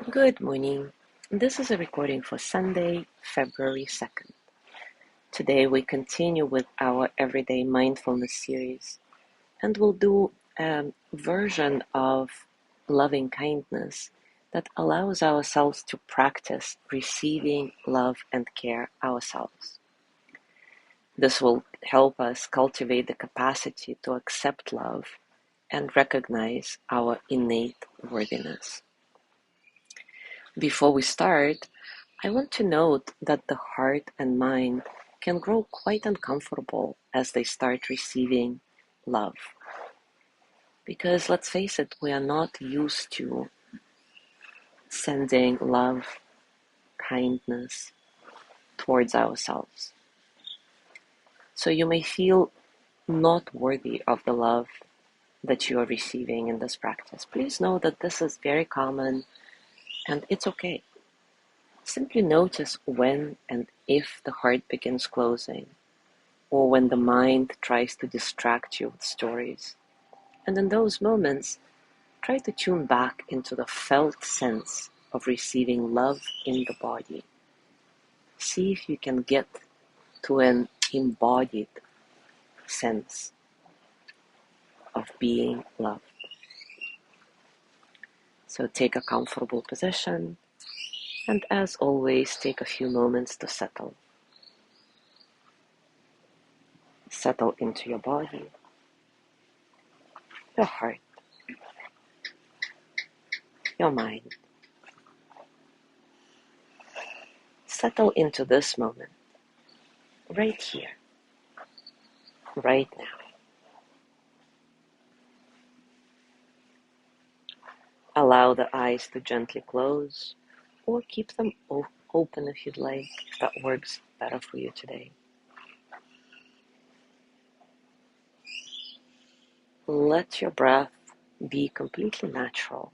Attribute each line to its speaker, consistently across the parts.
Speaker 1: Good morning. This is a recording for Sunday, February 2nd. Today we continue with our Everyday Mindfulness series, and we'll do a version of loving kindness that allows ourselves to practice receiving love and care ourselves. This will help us cultivate the capacity to accept love and recognize our innate worthiness. Before we start, I want to note that the heart and mind can grow quite uncomfortable as they start receiving love. Because let's face it, we are not used to sending love, kindness towards ourselves. So you may feel not worthy of the love that you are receiving in this practice. Please know that this is very common and it's okay. Simply notice when and if the heart begins closing, or when the mind tries to distract you with stories. And in those moments, try to tune back into the felt sense of receiving love in the body. See if you can get to an embodied sense of being loved. So take a comfortable position, and as always, take a few moments to settle. Settle into your body, your heart, your mind. Settle into this moment, right here, right now. Allow the eyes to gently close, or keep them open if you'd like, if that works better for you today. Let your breath be completely natural.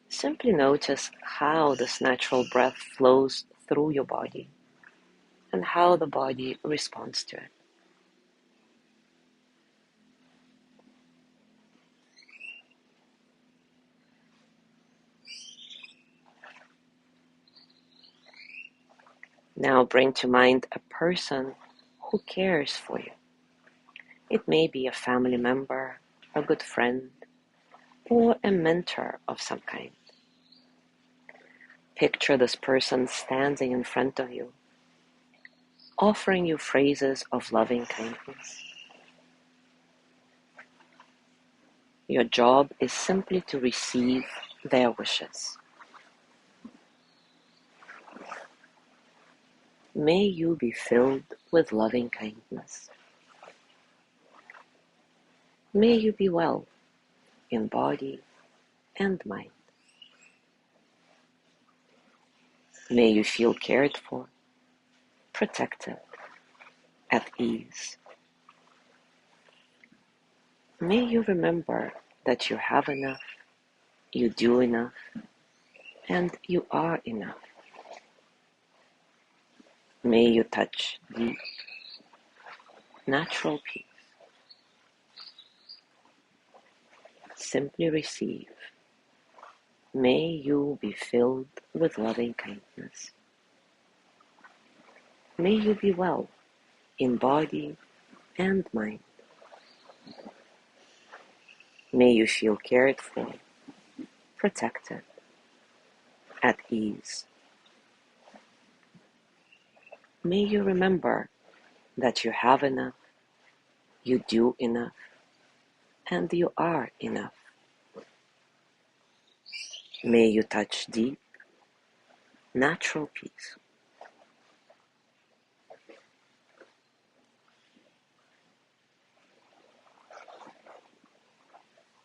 Speaker 1: Simply notice how this natural breath flows through your body and how the body responds to it. Now bring to mind a person who cares for you. It may be a family member, a good friend, or a mentor of some kind. Picture this person standing in front of you, offering you phrases of loving kindness. Your job is simply to receive their wishes. May you be filled with loving kindness. May you be well in body and mind. May you feel cared for, protected, at ease. May you remember that you have enough, you do enough, and you are enough. May you touch deep, natural peace. Simply receive. May you be filled with loving kindness. May you be well in body and mind. May you feel cared for, protected, at ease. May you remember that you have enough, you do enough, and you are enough. May you touch deep, natural peace.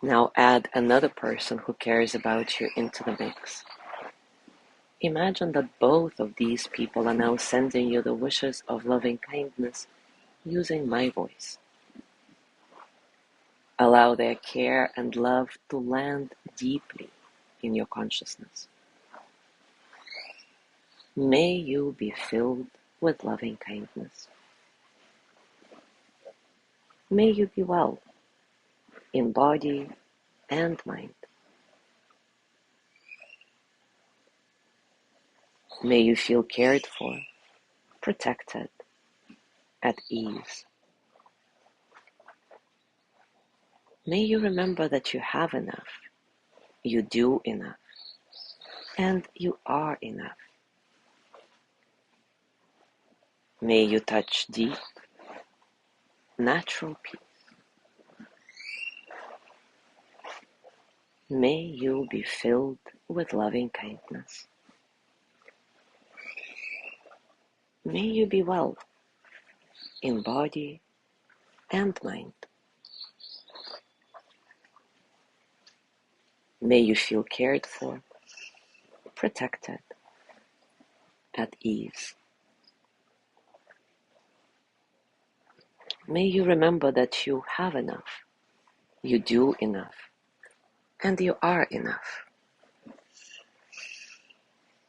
Speaker 1: Now add another person who cares about you into the mix. Imagine that both of these people are now sending you the wishes of loving kindness using my voice. Allow their care and love to land deeply in your consciousness. May you be filled with loving kindness. May you be well in body and mind. May you feel cared for, protected, at ease. May you remember that you have enough, you do enough, and you are enough. May you touch deep, natural peace. May you be filled with loving kindness. May you be well in body and mind. May you feel cared for, protected, at ease. May you remember that you have enough, you do enough, and you are enough.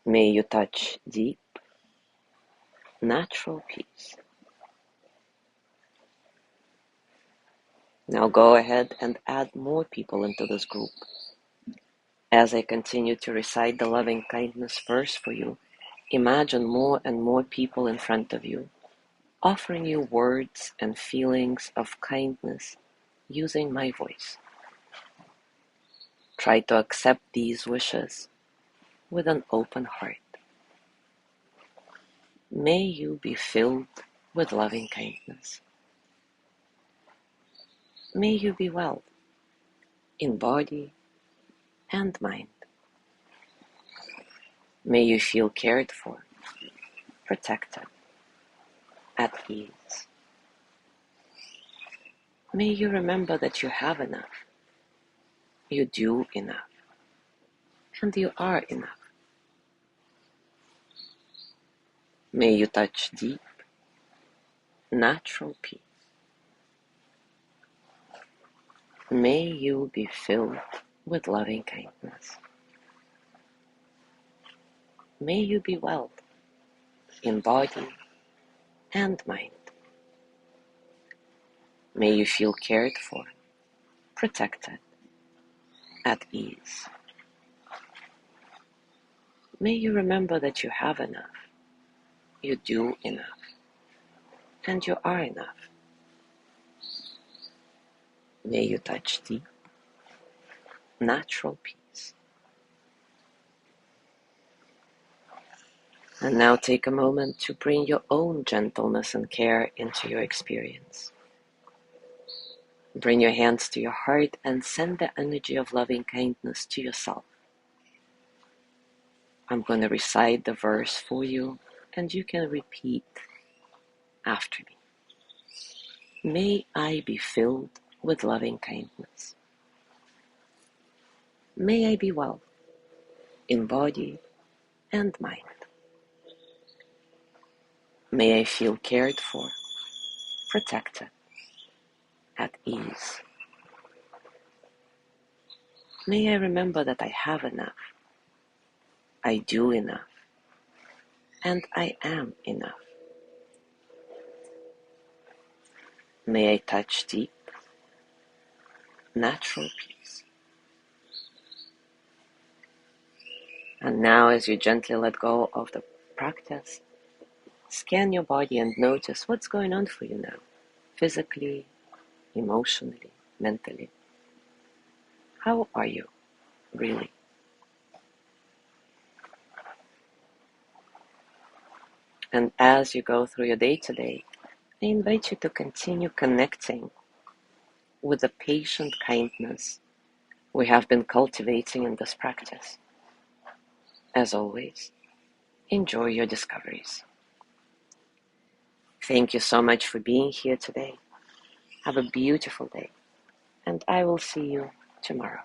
Speaker 1: May you touch deep, natural peace. Now go ahead and add more people into this group. As I continue to recite the loving kindness verse for you, imagine more and more people in front of you, offering you words and feelings of kindness using my voice. Try to accept these wishes with an open heart. May you be filled with loving kindness. May you be well in body and mind. May you feel cared for, protected, at ease. May you remember that you have enough, you do enough, and you are enough. May you touch deep, natural peace. May you be filled with loving kindness. May you be well in body and mind. May you feel cared for, protected, at ease. May you remember that you have enough, you do enough, and you are enough. May you touch deep, natural peace. And now take a moment to bring your own gentleness and care into your experience. Bring your hands to your heart and send the energy of loving kindness to yourself. I'm going to recite the verse for you, and you can repeat after me. May I be filled with loving kindness. May I be well in body and mind. May I feel cared for, protected, at ease. May I remember that I have enough, I do enough, and I am enough. May I touch deep, natural peace. And now, as you gently let go of the practice, scan your body and notice what's going on for you now, physically, emotionally, mentally. How are you, really? And as you go through your day today, I invite you to continue connecting with the patient kindness we have been cultivating in this practice. As always, enjoy your discoveries. Thank you so much for being here today. Have a beautiful day, and I will see you tomorrow.